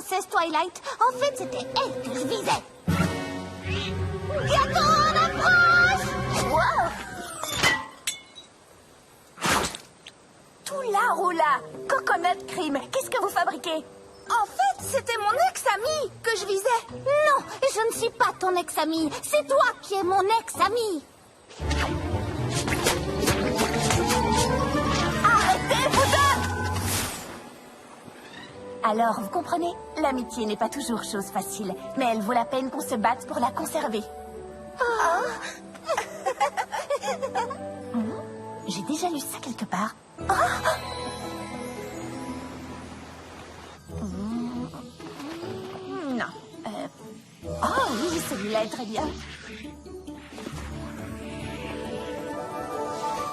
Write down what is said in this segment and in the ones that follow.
princesse Twilight. En fait, c'était elle que je visais. Bientôt, on approche! Wow! Tout là, Roula. Coconut Cream. Qu'est-ce que vous fabriquez? En fait, c'était mon ex-ami que je visais. Non, je ne suis pas ton ex-ami. C'est toi qui es mon ex-ami. Arrêtez, vous deux! Alors, vous comprenez? L'amitié n'est pas toujours chose facile, mais elle vaut la peine qu'on se batte pour la conserver. J'ai déjà lu ça quelque part. Non. Oh oui, celui-là est très bien.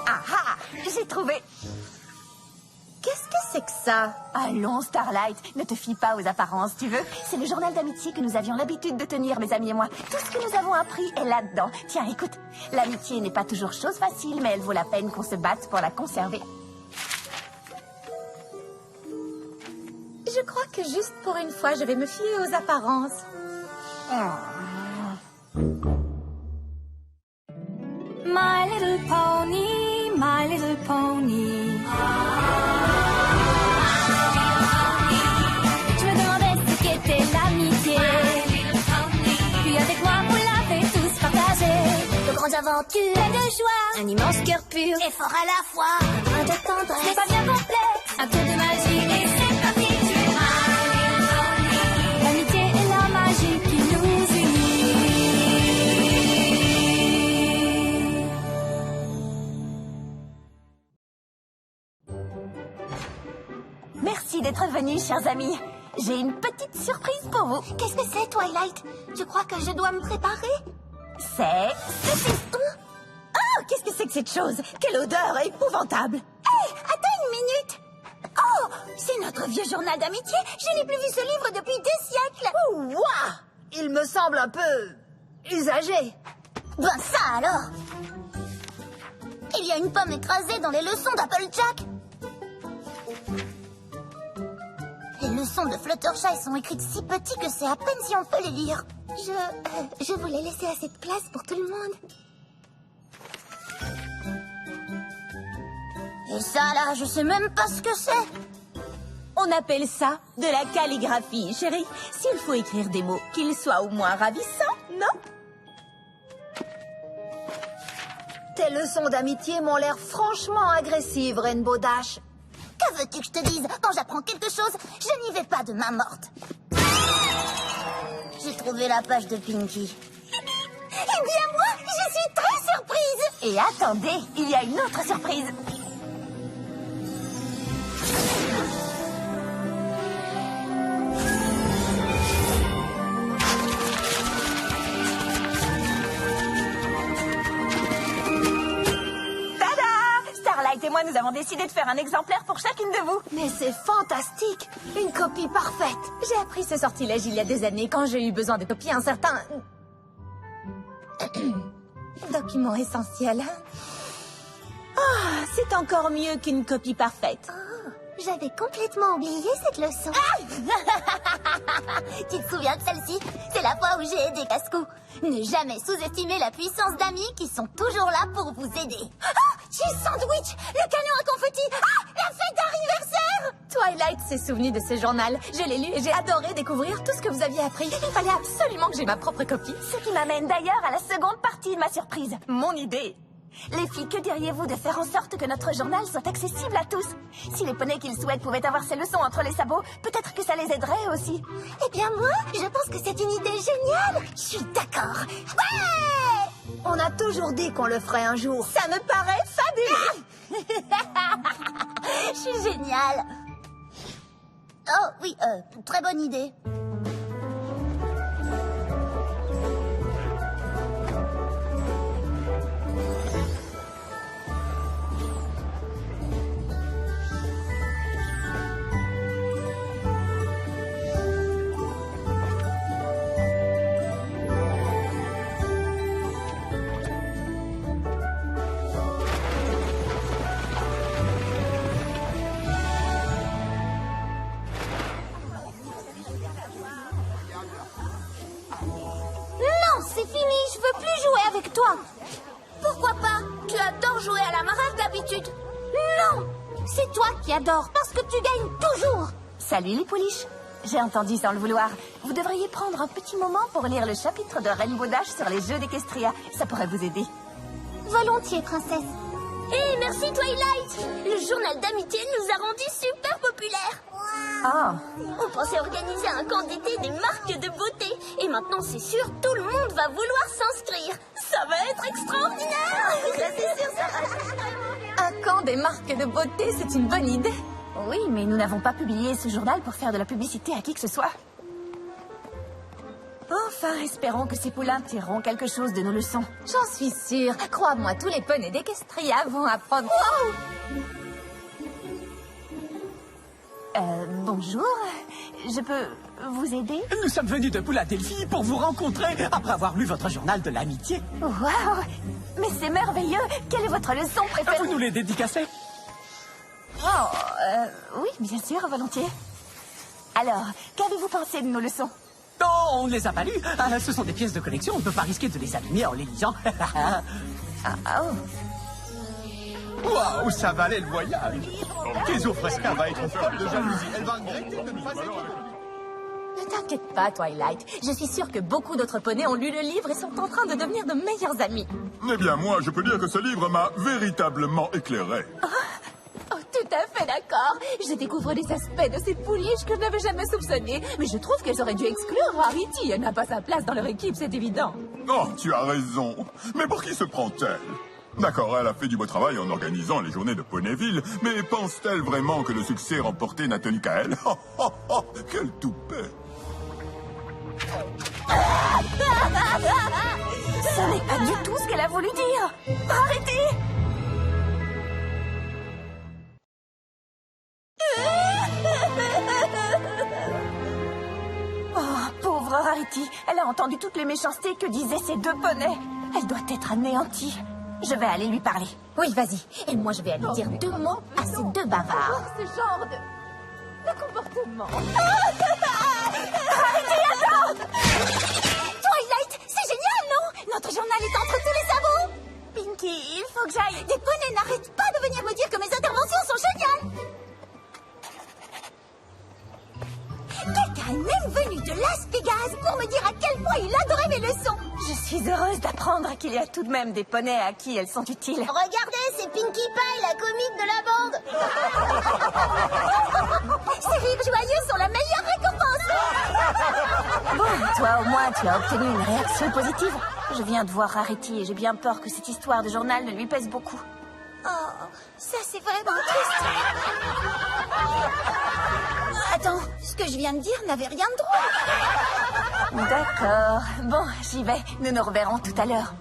Ah ah, j'ai trouvé. Qu'est-ce que c'est que ça? Allons, Starlight, ne te fie pas aux apparences, tu veux? C'est le journal d'amitié que nous avions l'habitude de tenir, mes amis et moi. Tout ce que nous avons appris est là-dedans. Tiens, écoute, l'amitié n'est pas toujours chose facile, mais elle vaut la peine qu'on se batte pour la conserver. Je crois que juste pour une fois, je vais me fier aux apparences. My little pony, my little pony. Je me demandais ce qu'était l'amitié. Puis avec moi, vous l'avez tous partagé. De grandes aventures, Plein de joie, un immense cœur pur et fort à la fois. Un brin de c'est tendresse. pas bien complexe. Un tour de magie et c'est parti. Tu es my little pony. L'amitié et la magie qui nous unit. Merci d'être venus, chers amis. J'ai une petite surprise pour vous. Qu'est-ce que c'est, Twilight? Tu crois que je dois me préparer? C'est ceci. Oh, qu'est-ce que c'est que cette chose? Quelle odeur épouvantable! Hé, attends une minute. Oh, c'est notre vieux journal d'amitié. Je n'ai plus vu ce livre depuis des siècles. Ouah! Il me semble un peu usagé. Ben ça alors. Il y a une pomme écrasée dans les leçons d'Applejack. Les leçons de Fluttershy sont écrites si petit que c'est à peine si on peut les lire. Je voulais laisser assez de place pour tout le monde. Et ça là, je sais même pas ce que c'est. On appelle ça de la calligraphie, chérie. S'il faut écrire des mots, qu'ils soient au moins ravissants, non? Tes leçons d'amitié m'ont l'air franchement agressives, Rainbow Dash. Que veux-tu que je te dise? Quand j'apprends quelque chose, je n'y vais pas de main morte. J'ai trouvé la page de Pinky. Eh bien moi, je suis très surprise. Et attendez, il y a une autre surprise. Starlight et moi, nous avons décidé de faire un exemplaire pour chacune de vous. Mais c'est fantastique! Une copie parfaite! J'ai appris ce sortilège il y a des années quand j'ai eu besoin de copier un certain... document essentiel. Ah, c'est encore mieux qu'une copie parfaite. J'avais complètement oublié cette leçon. Tu te souviens de celle-ci? C'est la fois où j'ai aidé Cascou. Ne jamais sous-estimer la puissance d'amis qui sont toujours là pour vous aider. Ah! Cheese Sandwich! Le canon à confetti! Ah! La fête d'anniversaire! Twilight s'est souvenu de ce journal. Je l'ai lu et j'ai adoré découvrir tout ce que vous aviez appris. Il fallait absolument que j'ai ma propre copie. Ce qui m'amène d'ailleurs à la seconde partie de ma surprise. Mon idée. Les filles, que diriez-vous de faire en sorte que notre journal soit accessible à tous? Si les poneys qu'ils souhaitent pouvaient avoir ces leçons entre les sabots, peut-être que ça les aiderait aussi. Eh bien moi, je pense que c'est une idée géniale. Je suis d'accord. Ouais! On a toujours dit qu'on le ferait un jour. Ça me paraît fabuleux. Je suis géniale. Oh oui, très bonne idée. adore jouer à la marelle d'habitude. Non, c'est toi qui adores parce que tu gagnes toujours. Salut les pouliches. J'ai entendu sans le vouloir. Vous devriez prendre un petit moment pour lire le chapitre de Rainbow Dash sur les jeux d'Equestria. Ça pourrait vous aider. Volontiers, princesse. Et merci Twilight. Le journal d'amitié nous a rendus super populaires. Oh, On pensait organiser un camp d'été des marques de beauté. Et maintenant, c'est sûr, tout le monde va vouloir s'inscrire. Ça va être extraordinaire. Ça, c'est sûr, ça va. Un camp des marques de beauté, c'est une bonne idée. oui, mais nous n'avons pas publié ce journal pour faire de la publicité à qui que ce soit. Enfin, espérons que ces poulains tireront quelque chose de nos leçons. J'en suis sûre. Crois-moi, tous les poneys d'Equestria vont apprendre. Bonjour. Je peux vous aider? Nous sommes venus de Philadelphie pour vous rencontrer après avoir lu votre journal de l'amitié. Waouh! Mais c'est merveilleux! Quelle est votre leçon préférée? Vous nous les dédicacez? Oui, bien sûr, volontiers. Alors, qu'avez-vous pensé de nos leçons? Non, on ne les a pas lues. Ce sont des pièces de collection, on ne peut pas risquer de les abîmer en les lisant. Waouh, ça valait le voyage. Kézo Fresca va être folle de jalousie. Elle va regretter de ne pas être... Ne t'inquiète pas, Twilight. Je suis sûre que beaucoup d'autres poneys ont lu le livre et sont en train de devenir de meilleurs amis. Eh bien, moi, je peux dire que ce livre m'a véritablement éclairé. Oh, tout à fait d'accord. Je découvre des aspects de ces pouliches que je n'avais jamais soupçonnés. Mais je trouve qu'elles auraient dû exclure Rarity. Elle n'a pas sa place dans leur équipe, c'est évident. Oh, tu as raison. Mais pour qui se prend-elle? D'accord, elle a fait du beau travail en organisant les journées de Ponyville, mais pense-t-elle vraiment que le succès remporté n'a tenu qu'à elle? Oh, oh, oh, quel toupet! Ce n'est pas du tout ce qu'elle a voulu dire! Arrêtez! Oh, pauvre Rarity. Elle a entendu toutes les méchancetés que disaient ces deux poneys. Elle doit être anéantie. Je vais aller lui parler. Oui, vas-y. Et moi, je vais aller dire deux mots à ces deux bavards. Ce genre de comportement. Twilight, c'est génial, non? Notre journal est entre tous les sabots. Pinky, il faut que j'aille. Des poneys n'arrêtent pas de venir me dire que mes interventions sont géniales. Quelqu'un est même venu de Las Vegas pour me dire à quel point il adorait mes leçons. Je suis heureuse d'apprendre qu'il y a tout de même des poneys à qui elles sont utiles. Regardez, c'est Pinkie Pie, la comique de la bande. Ces rires joyeux sont la meilleure récompense. Bon, toi au moins tu as obtenu une réaction positive. Je viens de voir Rarity et j'ai bien peur que cette histoire de journal ne lui pèse beaucoup. Oh, ça c'est vraiment triste. Attends, ce que je viens de dire n'avait rien de drôle. D'accord. Bon, j'y vais. Nous nous reverrons tout à l'heure.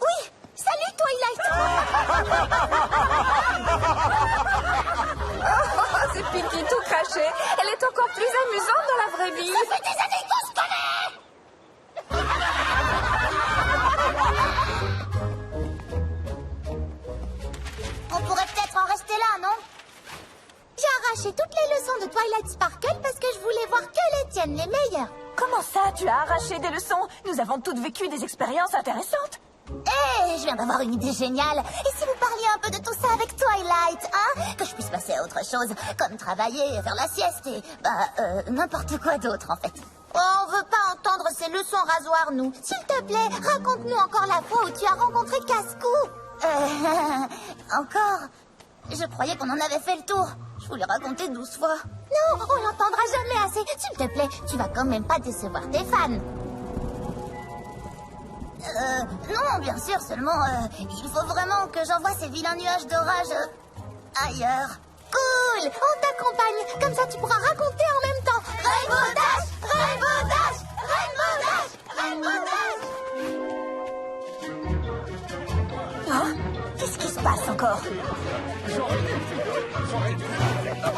Oui, salut Twilight. Oh, c'est Pinky tout craché. Elle est encore plus amusante dans la vraie vie. Ça fait des années qu'on se connaît. On pourrait peut-être en rester là, non? J'ai arraché toutes les leçons de Twilight Sparkle parce que je voulais voir que les tiennes, les meilleures. Comment ça, tu as arraché des leçons? Nous avons toutes vécu des expériences intéressantes. Je viens d'avoir une idée géniale. Et si vous parliez un peu de tout ça avec Twilight, hein? Que je puisse passer à autre chose, comme travailler, faire la sieste et... n'importe quoi d'autre, en fait. Oh, on veut pas entendre ces leçons rasoirs, nous. S'il te plaît, raconte-nous encore la fois où tu as rencontré Cascou. Encore? Je croyais qu'on en avait fait le tour. Je voulais raconter 12 fois. Non, on l'entendra jamais assez. S'il te plaît, tu vas quand même pas décevoir tes fans. Non, bien sûr, seulement, il faut vraiment que j'envoie ces vilains nuages d'orage ailleurs. Cool, on t'accompagne, comme ça tu pourras raconter en même temps. Rainbow Dash, Rainbow Dash, Rainbow Dash, Rainbow Dash. Oh, qu'est-ce qui se passe encore?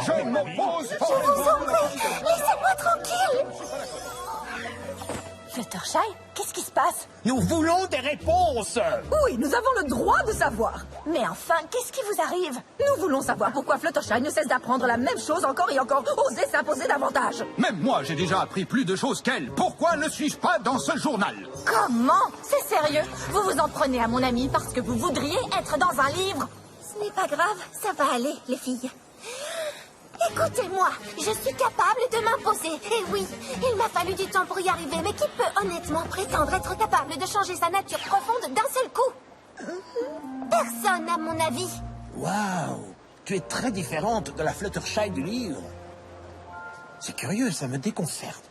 Je m'oppose Je vous en prie, laissez-moi tranquille. Fluttershy, qu'est-ce qui se passe? Nous voulons des réponses. Oui, nous avons le droit de savoir. Mais enfin, qu'est-ce qui vous arrive? Nous voulons savoir pourquoi Fluttershy ne cesse d'apprendre la même chose encore et encore, oser s'imposer davantage. Même moi, j'ai déjà appris plus de choses qu'elle. Pourquoi ne suis-je pas dans ce journal? Comment? C'est sérieux? Vous vous en prenez à mon ami parce que vous voudriez être dans un livre? Ce n'est pas grave, ça va aller, les filles. Écoutez-moi, je suis capable de m'imposer. Et oui, il m'a fallu du temps pour y arriver, mais qui peut honnêtement prétendre être capable de changer sa nature profonde d'un seul coup? Personne, à mon avis. Waouh, tu es très différente de la Fluttershy du livre. C'est curieux, ça me déconcerte.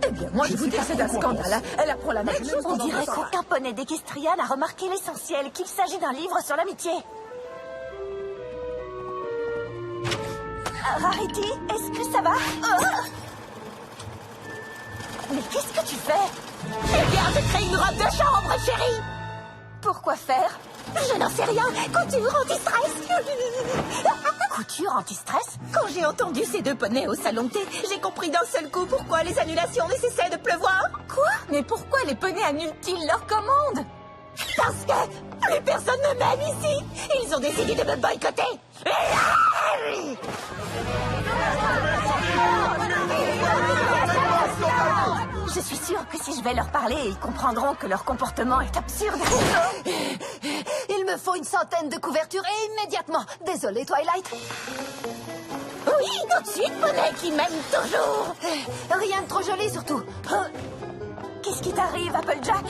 Eh bien, moi, je vous dis que c'est un scandale. Elle apprend la même chose. On dirait qu'aucun poney d'Equestrian n'a remarqué l'essentiel, qu'il s'agit d'un livre sur l'amitié. Rarity, est-ce que ça va? Mais qu'est-ce que tu fais? Eh bien, j'ai créé une robe de chambre, chérie. Pourquoi faire? Je n'en sais rien. Couture anti-stress. Couture anti-stress? Quand j'ai entendu ces deux poneys au salon de thé, j'ai compris d'un seul coup pourquoi les annulations nécessaient de pleuvoir. Quoi? Mais pourquoi les poneys annulent-ils leurs commandes? Parce que plus personne ne m'aime ici. Ils ont décidé de me boycotter. Je suis sûre que si je vais leur parler, ils comprendront que leur comportement est absurde. Il me faut une centaine de couvertures et immédiatement. Désolée, Twilight. Oui, tout de suite, poney qui m'aime toujours. Rien de trop joli, surtout. Qu'est-ce qui t'arrive, Applejack?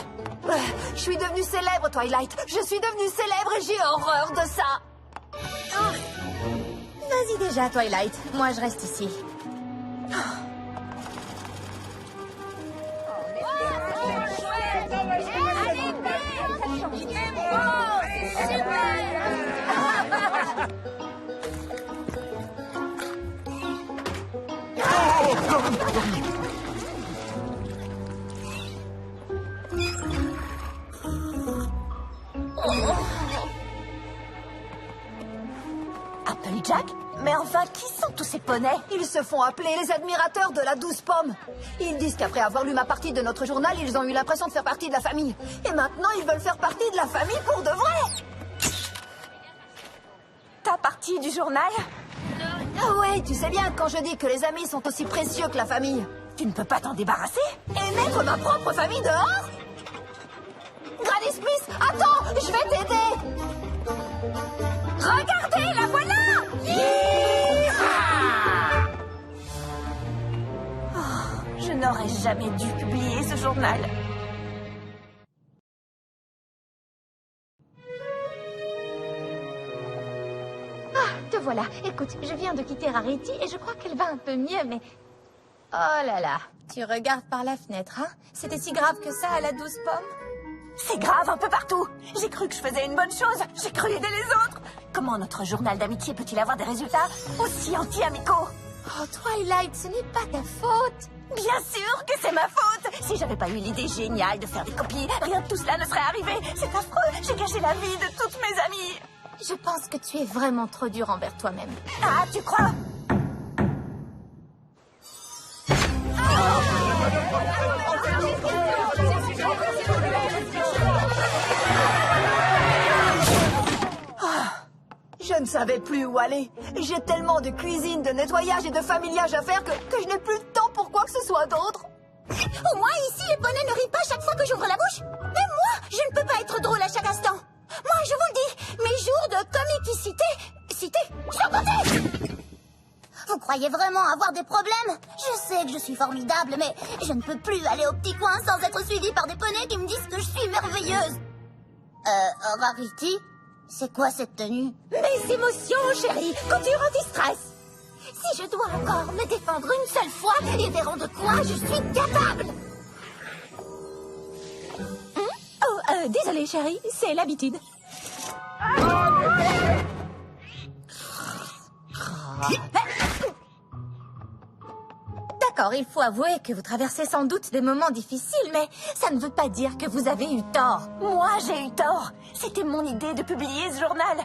Je suis devenue célèbre, Twilight. Je suis devenue célèbre et j'ai horreur de ça. Vas-y déjà, Twilight. Moi, je reste ici. Applejack? Mais enfin, qui sont tous ces poneys? Ils se font appeler les admirateurs de la 12 pommes. Ils disent qu'après avoir lu ma partie de notre journal, ils ont eu l'impression de faire partie de la famille. Et maintenant, ils veulent faire partie de la famille pour de vrai. Ta partie du journal? Ah ouais, tu sais bien quand je dis que les amis sont aussi précieux que la famille. Tu ne peux pas t'en débarrasser? Et mettre ma propre famille dehors? Granny Smith, attends, je vais t'aider. Regardez, la voilà. Je n'aurais jamais dû publier ce journal. Te voilà. Écoute, je viens de quitter Rarity et je crois qu'elle va un peu mieux, mais... Oh là là, tu regardes par la fenêtre, hein? C'était si grave que ça à la 12 pommes? C'est grave un peu partout. J'ai cru que je faisais une bonne chose. J'ai cru aider les autres. Comment notre journal d'amitié peut-il avoir des résultats aussi anti-amicaux? Oh, Twilight, ce n'est pas ta faute. Bien sûr que c'est ma faute. Si j'avais pas eu l'idée géniale de faire des copies, rien de tout cela ne serait arrivé. C'est affreux. J'ai gâché la vie de toutes mes amies. Je pense que tu es vraiment trop dur envers toi-même. Ah, tu crois? Je ne savais plus où aller. J'ai tellement de cuisine, de nettoyage et de familiage à faire que je n'ai plus de temps pour quoi que ce soit d'autre. Au moins, ici, les poneys ne rient pas chaque fois que j'ouvre la bouche. Mais moi, je ne peux pas être drôle à chaque instant. Moi, je vous le dis, mes jours de comicicité sont comptés. Vous croyez vraiment avoir des problèmes? Je sais que je suis formidable, mais je ne peux plus aller au petit coin sans être suivie par des poneys qui me disent que je suis merveilleuse. Rarity, c'est quoi cette tenue? Mes émotions, chérie. Couture anti-stress. Si je dois encore me défendre une seule fois, ils verront de quoi je suis capable. Désolée, chérie, c'est l'habitude. D'accord, il faut avouer que vous traversez sans doute des moments difficiles, mais ça ne veut pas dire que vous avez eu tort. Moi, j'ai eu tort. C'était mon idée de publier ce journal.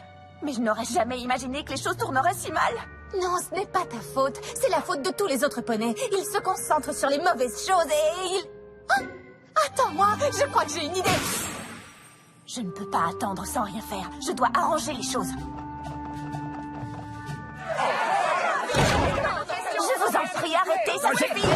Mais je n'aurais jamais imaginé que les choses tourneraient si mal. Non, ce n'est pas ta faute. C'est la faute de tous les autres poneys. Ils se concentrent sur les mauvaises choses et ils... Oh, attends-moi, je crois que j'ai une idée. Je ne peux pas attendre sans rien faire. Je dois arranger les choses. Je vous en prie, arrêtez, ça suffit.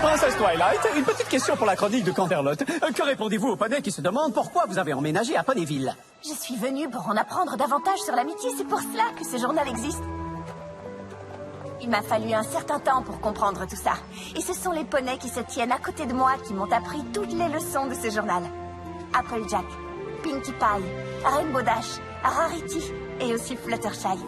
Princesse Twilight, une petite question pour la chronique de Canterlot. Que répondez-vous aux poneys qui se demandent pourquoi vous avez emménagé à Ponyville? Je suis venue pour en apprendre davantage sur l'amitié. C'est pour cela que ce journal existe. Il m'a fallu un certain temps pour comprendre tout ça. Et ce sont les poneys qui se tiennent à côté de moi qui m'ont appris toutes les leçons de ce journal. Applejack, Pinkie Pie, Rainbow Dash, Rarity et aussi Fluttershy.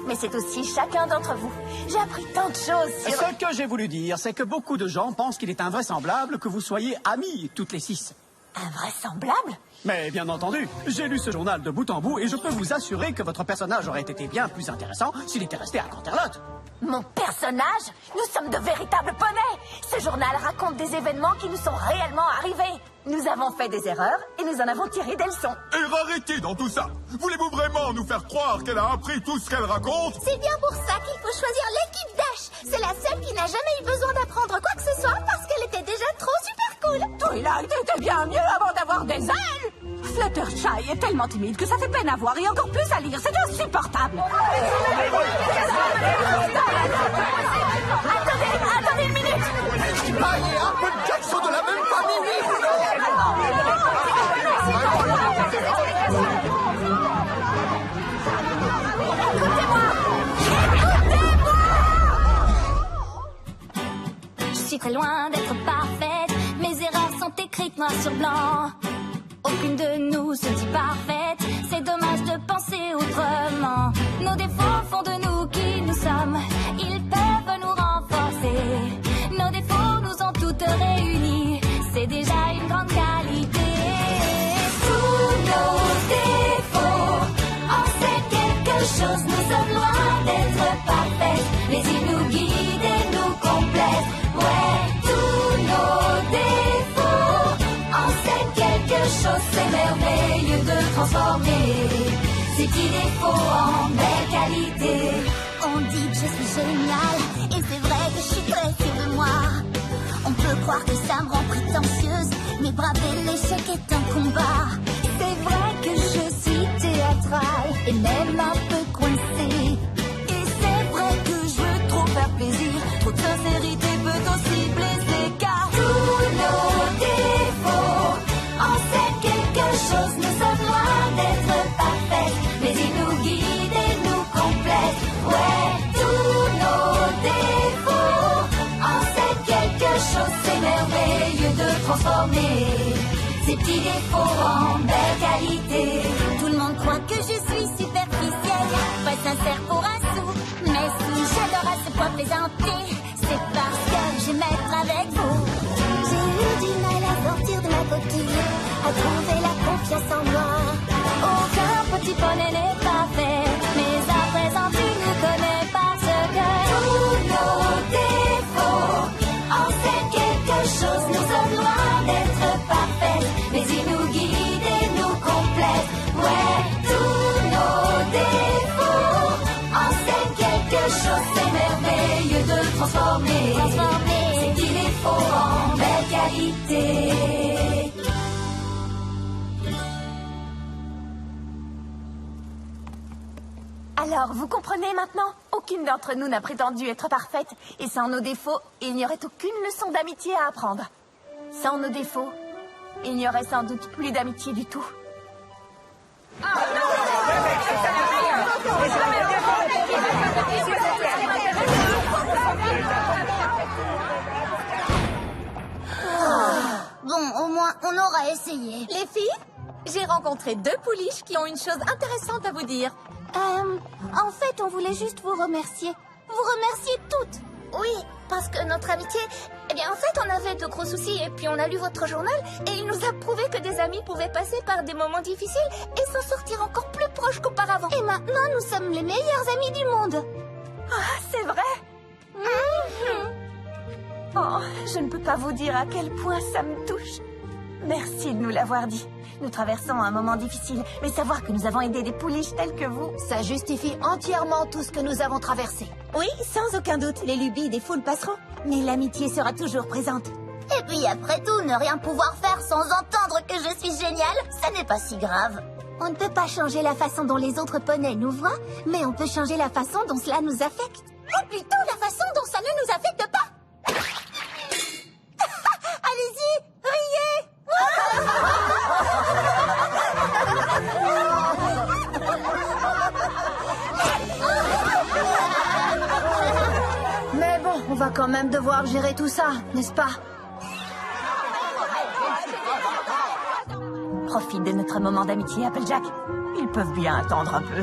Mais c'est aussi chacun d'entre vous. J'ai appris tant de choses sur... Ce que j'ai voulu dire, c'est que beaucoup de gens pensent qu'il est invraisemblable que vous soyez amis, toutes les 6. Invraisemblable? Mais bien entendu, j'ai lu ce journal de bout en bout et je peux vous assurer que votre personnage aurait été bien plus intéressant s'il était resté à Canterlot. Mon personnage? Nous sommes de véritables poneys. Ce journal raconte des événements qui nous sont réellement arrivés. Nous avons fait des erreurs et nous en avons tiré des leçons. Et Rarity dans tout ça. Voulez-vous vraiment nous faire croire qu'elle a appris tout ce qu'elle raconte? C'est bien pour ça qu'il faut choisir l'équipe Dash. C'est la seule qui n'a jamais eu besoin d'apprendre quoi que ce soit parce qu'elle était déjà trop super cool. Twilight était bien mieux avant d'avoir des ailes. Fluttershy est tellement timide que ça fait peine à voir et encore plus à lire. C'est insupportable. Attendez une minute. Ah, et Applejack sont de la même famille, oui. Je suis très loin d'être parfaite. Mes erreurs sont écrites noir sur blanc. Aucune de nous se dit parfaite. C'est dommage de penser autrement. Nos défauts font de nous qui nous sommes. Ils peuvent nous renforcer. Nos défauts nous ont toutes réunis. C'est déjà une grande qualité. Tous nos défauts en c'est quelque chose. Nous sommes loin d'être parfaits, mais ils nous guident et nous complètent. Ouais, tous nos défauts en c'est quelque chose. C'est merveilleux de transformer ces petits défauts en belles qualités. On dit que je suis géniale et c'est vrai que je suis très sûre de moi. On peut croire que ça me rend prétentieuse, mais braver l'échec est un combat. C'est vrai que je suis théâtrale et même un peu coincée. Et c'est vrai que je veux trop faire plaisir. Trop de sincérité peut aussi blesser car tous nos défauts en c'est quelque chose. Nous sommes loin d'être parfaits, mais ils nous guident et nous complètent. Ouais, tous nos défauts en c'est quelque chose. C'est merveilleux de transformer ces petits défauts en belles qualités. Tout le monde croit que je suis superficielle, pas sincère pour un sou. Mais si j'adore à ce point plaisanter, c'est parce que j'aime être avec vous. J'ai eu du mal à sortir de ma coquille, à trouver la confiance en moi. Aucun petit poney n'est parfait, mais à présent tu nous connais parce que tous nos défauts en c'est quelque chose. Nous sommes loin d'être parfaits, mais ils nous guident et nous complètent. Ouais, tous nos défauts en c'est quelque chose. C'est merveilleux de transformer ces petits défauts en belles qualités. Alors, vous comprenez maintenant? Aucune d'entre nous n'a prétendu être parfaite. Et sans nos défauts, il n'y aurait aucune leçon d'amitié à apprendre. Sans nos défauts, il n'y aurait sans doute plus d'amitié du tout. Bon, au moins, on aura essayé. Les filles, j'ai rencontré 2 pouliches qui ont une chose intéressante à vous dire. En fait, on voulait juste vous remercier. Vous remercier toutes. Oui, parce que notre amitié... Eh bien, en fait, on avait de gros soucis et puis on a lu votre journal et il nous a prouvé que des amis pouvaient passer par des moments difficiles et s'en sortir encore plus proches qu'auparavant. Et maintenant, nous sommes les meilleurs amis du monde. Ah, c'est vrai? Oh, je ne peux pas vous dire à quel point ça me touche. Merci de nous l'avoir dit. Nous traversons un moment difficile, mais savoir que nous avons aidé des pouliches telles que vous... Ça justifie entièrement tout ce que nous avons traversé. Oui, sans aucun doute, les lubies des foules passeront. Mais l'amitié sera toujours présente. Et puis après tout, ne rien pouvoir faire sans entendre que je suis géniale, ça n'est pas si grave. On ne peut pas changer la façon dont les autres poneys nous voient, mais on peut changer la façon dont cela nous affecte. Ou plutôt la façon dont ça ne nous affecte pas. Allez-y, riez. Mais bon, on va quand même devoir gérer tout ça, n'est-ce pas? Profite de notre moment d'amitié, Applejack. Ils peuvent bien attendre un peu.